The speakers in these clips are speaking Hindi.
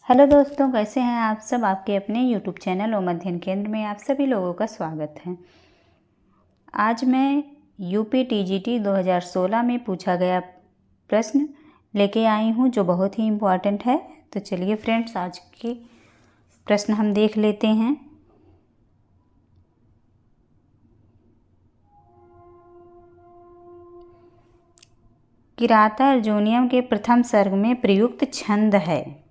हेलो दोस्तों, कैसे हैं आप सब। आपके अपने यूट्यूब चैनल ओम अध्ययन केंद्र में आप सभी लोगों का स्वागत है। आज मैं यूपी टीजीटी 2016 में पूछा गया प्रश्न लेके आई हूँ जो बहुत ही इम्पोर्टेंट है। तो चलिए फ्रेंड्स, आज के प्रश्न हम देख लेते हैं। किराता अर्जुनियम के प्रथम सर्ग में प्रयुक्त छंद है।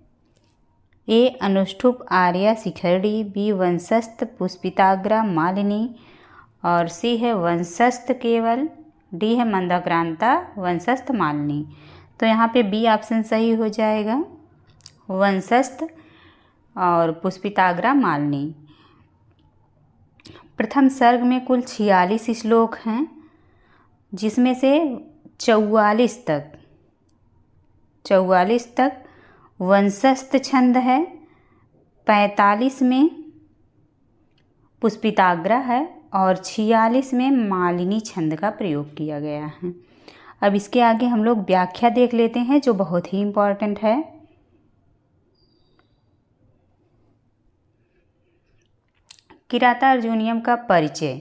ए अनुष्ठुप आर्या शिखरडी, बी वंशस्थ पुष्पिताग्रा मालिनी और सी है वंशस्थ केवल, डी है मंदाक्रांता वंशस्थ मालिनी। तो यहाँ पे बी ऑप्शन सही हो जाएगा, वंशस्थ और पुष्पिताग्रा मालिनी। प्रथम सर्ग में कुल 46 श्लोक हैं, जिसमें से 44 तक वंशस्थ छंद है, 45 में पुष्पिताग्रा है और 46 में मालिनी छंद का प्रयोग किया गया है। अब इसके आगे हम लोग व्याख्या देख लेते हैं जो बहुत ही इम्पोर्टेंट है। किराता अर्जुनियम का परिचय।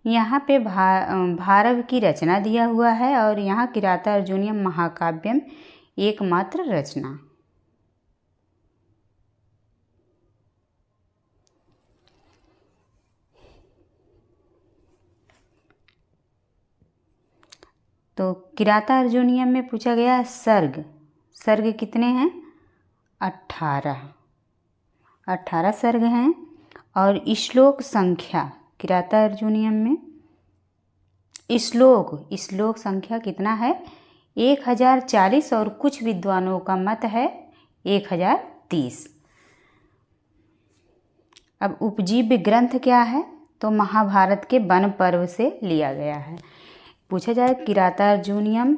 यहाँ पे भारव की रचना दिया हुआ है और यहाँ किराता अर्जुनियम महाकाव्यम एकमात्र रचना। तो किराता अर्जुनियम में पूछा गया सर्ग कितने हैं? 18 सर्ग हैं। और श्लोक संख्या किराता अर्जुनियम में श्लोक संख्या कितना है? 1040 और कुछ विद्वानों का मत है 1030। अब उपजीव्य ग्रंथ क्या है? तो महाभारत के वन पर्व से लिया गया है। पूछा जाए किराता अर्जुनियम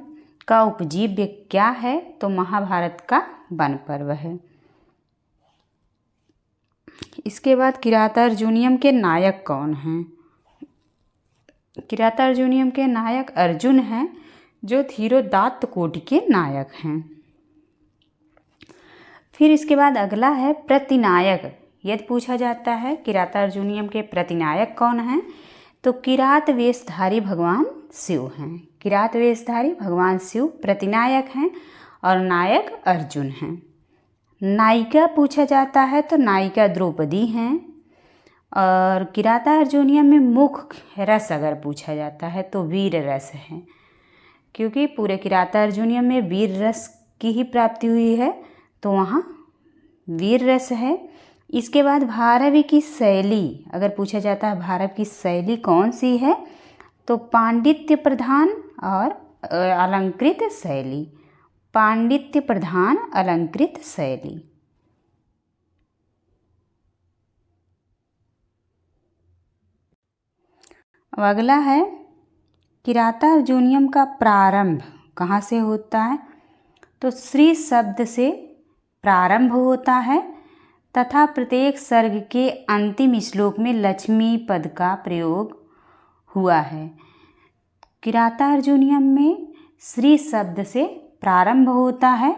का उपजीव्य क्या है, तो महाभारत का वन पर्व है। इसके बाद किराता अर्जुनियम के नायक कौन हैं? किराता अर्जुनियम के नायक अर्जुन हैं, जो धीरोदात्त कोटि के नायक हैं। फिर इसके बाद अगला है प्रतिनायक। यदि पूछा जाता है किराता अर्जुनियम के प्रतिनायक कौन हैं, तो किरात वेशधारी भगवान शिव हैं। किरात वेशधारी भगवान शिव प्रतिनायक हैं और नायक अर्जुन हैं। नायिका पूछा जाता है तो नायिका द्रौपदी हैं। और किराता अर्जुनियम में मुख्य रस अगर पूछा जाता है तो वीर रस है, क्योंकि पूरे किराता अर्जुनियम में वीर रस की ही प्राप्ति हुई है, तो वहाँ वीर रस है। इसके बाद भारवी की शैली अगर पूछा जाता है, भारव की शैली कौन सी है, तो पांडित्य प्रधान और अलंकृत शैली। पांडित्य प्रधान अलंकृत शैली। अब अगला है किराता अर्जुनियम का प्रारंभ कहाँ से होता है, तो श्री शब्द से प्रारंभ होता है तथा प्रत्येक सर्ग के अंतिम श्लोक में लक्ष्मी पद का प्रयोग हुआ है। किराता अर्जुनियम में श्री शब्द से प्रारंभ होता है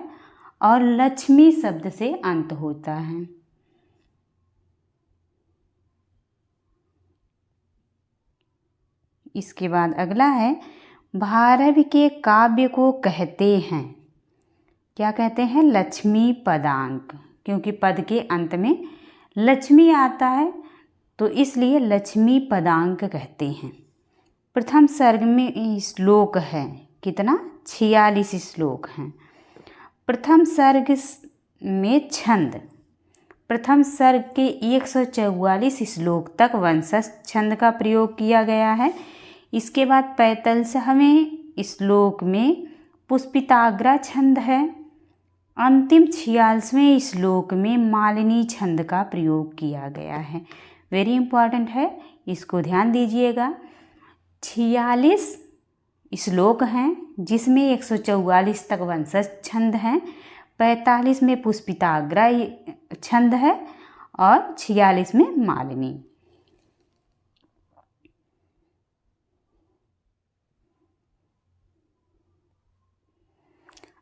और लक्ष्मी शब्द से अंत होता है। इसके बाद अगला है भारव के काव्य को कहते हैं, क्या कहते हैं? लक्ष्मी पदांक, क्योंकि पद के अंत में लक्ष्मी आता है तो इसलिए लक्ष्मी पदांक कहते हैं। प्रथम सर्ग में श्लोक है कितना? 46 श्लोक हैं। प्रथम सर्ग में छंद, प्रथम सर्ग के 144 श्लोक तक वंशस्थ छंद का प्रयोग किया गया है। इसके बाद 45वें श्लोक में पुष्पिताग्रा छंद है। अंतिम 46वें श्लोक में मालिनी छंद का प्रयोग किया गया है। वेरी इंपॉर्टेंट है, इसको ध्यान दीजिएगा। 46 श्लोक हैं जिसमें 144 तक वंशस्थ छंद हैं, 45 में पुष्पिताग्रा छंद है और 46 में मालिनी।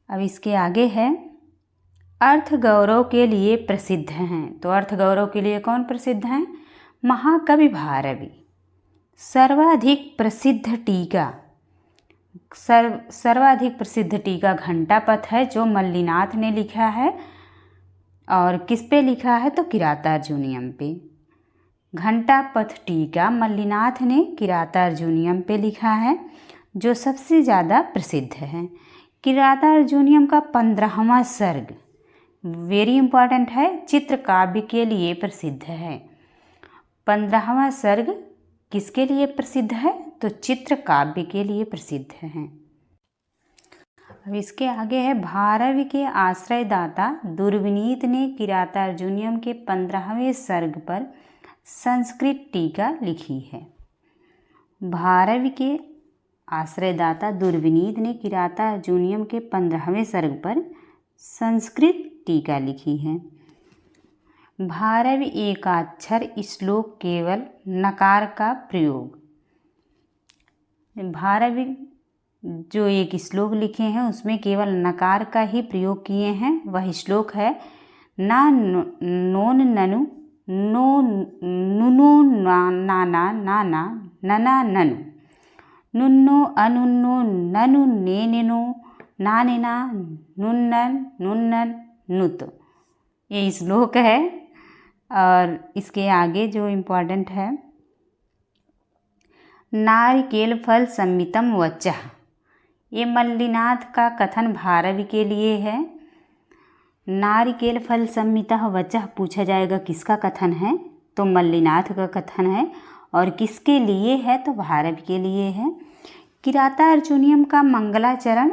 अब इसके आगे है अर्थ गौरव के लिए प्रसिद्ध हैं। तो अर्थ गौरव के लिए कौन प्रसिद्ध हैं? महाकवि भारवी। सर्वाधिक प्रसिद्ध टीका, सर्वाधिक प्रसिद्ध टीका घंटापथ है जो मल्लिनाथ ने लिखा है। और किस पे लिखा है? तो किरातार्जुनीयम पे। घंटापथ टीका मल्लिनाथ ने किरातार्जुनीयम पे लिखा है, जो सबसे ज़्यादा प्रसिद्ध है। किरातार्जुनीयम का 15वां सर्ग वेरी इम्पॉर्टेंट है, चित्र काव्य के लिए प्रसिद्ध है। 15वां सर्ग किसके लिए प्रसिद्ध है? तो चित्र काव्य के लिए प्रसिद्ध है। अब इसके आगे है, भारवी के आश्रयदाता दुर्विनीत ने किरातार्जुनीयम के 15वें सर्ग पर संस्कृत टीका लिखी है। भारवी के आश्रयदाता दुर्विनीत ने किरातार्जुनीयम के 15वें सर्ग पर संस्कृत टीका लिखी है। भारवी एकाक्षर श्लोक केवल नकार का प्रयोग। भारवी जो एक श्लोक लिखे हैं उसमें केवल नकार का ही प्रयोग किए हैं। वह श्लोक है, ना नोन ननु नो नुनो नाना नाना नना ननु नुन्नो अनुन्नो ननु नेनेनो नानेना नुन्नन नुन्नन नुत। ये श्लोक है। और इसके आगे जो इम्पोर्टेंट है, नारिकेल फल संमितम वचः, ये मल्लिनाथ का कथन भारवी के लिए है। नारिकेल फल संमितः वचः पूछा जाएगा किसका कथन है? तो मल्लिनाथ का कथन है। और किसके लिए है? तो भारवी के लिए है। किरातार्जुनीयम का मंगलाचरण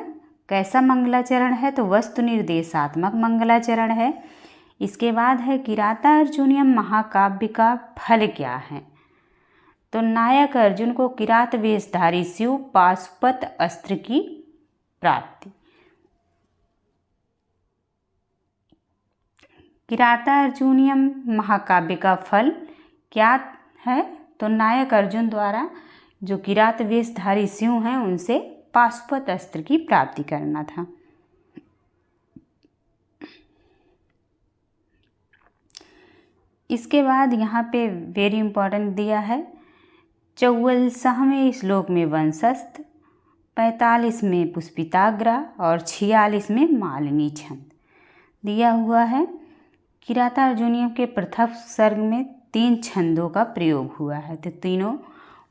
कैसा मंगलाचरण है? तो वस्तु निर्देशात्मक मंगलाचरण है। इसके बाद है, किरातार्जुनीयम महाकाव्य का फल क्या है? तो नायक अर्जुन को किरात वेशधारी शिव पाशुपत अस्त्र की प्राप्ति। किरातार्जुनीयम महाकाव्य का फल क्या है? तो नायक अर्जुन द्वारा जो किरात वेशधारी शिव हैं उनसे पाशुपत अस्त्र की प्राप्ति करना था। इसके बाद यहाँ पे वेरी इंपॉर्टेंट दिया है, 44वें श्लोक में वंशस्थ, 45 में पुष्पिताग्रा और 46 में मालिनी छंद दिया हुआ है। किरातार्जुनीयम के प्रथम सर्ग में 3 छंदों का प्रयोग हुआ है। तो तीनों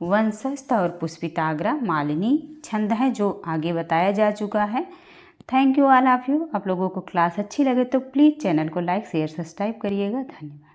वंशस्थ और पुष्पिताग्रा मालिनी छंद हैं, जो आगे बताया जा चुका है। Thank you all of you. आप लोगों को क्लास अच्छी लगे तो प्लीज़ चैनल को लाइक शेयर सब्सक्राइब करिएगा। धन्यवाद।